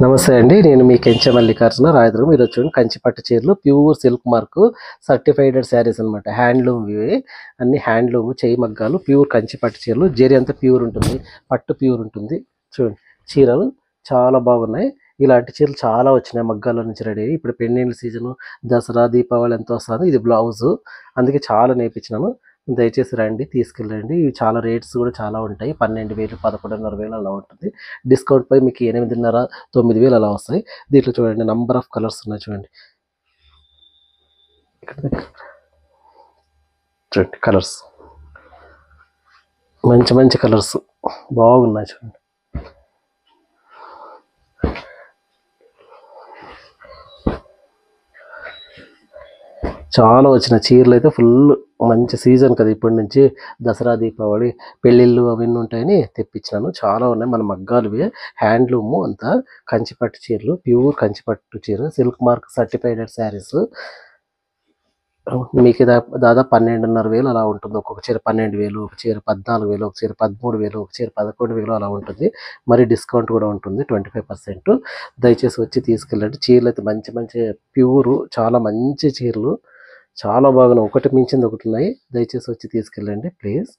నమస్తే అండి. నేను మీ కెంచె మల్లికార్జున రాయదుర్గం. ఈరోజు చూడండి కంచి పట్టు చీరలు pure silk mark certified saris అనమాట. హ్యాండ్లూమ్ ఇవి అన్ని హ్యాండ్లూమ్ చేయి మగ్గాలు ప్యూర్ కంచి పట్టు చీరలు. జరీ అంతా ప్యూర్ ఉంటుంది, పట్టు ప్యూర్ ఉంటుంది. చూడండి చీరలు చాలా బాగున్నాయి. ఇలాంటి చీరలు చాలా వచ్చినాయి మగ్గాల నుంచి రెడీ అయ్యి. ఇప్పుడు పెళ్ళిళ్ళ సీజను, దసరా, దీపావళి ఎంతో వస్తుంది. ఇది బ్లౌజు, అందుకే చాలా నేర్పించినాను. దయచేసి రండి, తీసుకెళ్ళండి. ఇవి చాలా రేట్స్ కూడా చాలా ఉంటాయి. 12,000, 11,500 అలా ఉంటుంది. డిస్కౌంట్ పై మీకు 8,500, 9,000 అలా వస్తాయి. దీంట్లో చూడండి నంబర్ ఆఫ్ కలర్స్ ఉన్నాయి. చూడండి చూడండి కలర్స్, మంచి మంచి కలర్స్ బాగున్నాయి. చూడండి చాలా వచ్చిన చీరలు అయితే ఫుల్. మంచి సీజన్ కదా ఇప్పటి నుంచి, దసరా, దీపావళి, పెళ్ళిళ్ళు అవన్నీ ఉంటాయని తెప్పించినాను. చాలా ఉన్నాయి మన మగ్గాలువి. హ్యాండ్లూము అంతా కంచిపట్టు చీరలు, ప్యూర్ కంచిపట్టు చీర, సిల్క్ మార్క్ సర్టిఫైడ్ శారీస్. మీకు దాదాపు 12,500 అలా ఉంటుంది. ఒక్కొక్క చీర 12,000, ఒక చీర 14,000, ఒక చీర 13,000, ఒక చీర 11,000 అలా ఉంటుంది. మరి డిస్కౌంట్ కూడా ఉంటుంది 25%. దయచేసి వచ్చి తీసుకెళ్ళండి. చీరలు అయితే మంచి మంచి ప్యూరు, చాలా మంచి చీరలు, చాలా బాగున్నాయి. ఒకటి మించింది ఒకటి ఉన్నాయి. దయచేసి వచ్చి తీసుకెళ్ళండి ప్లీజ్.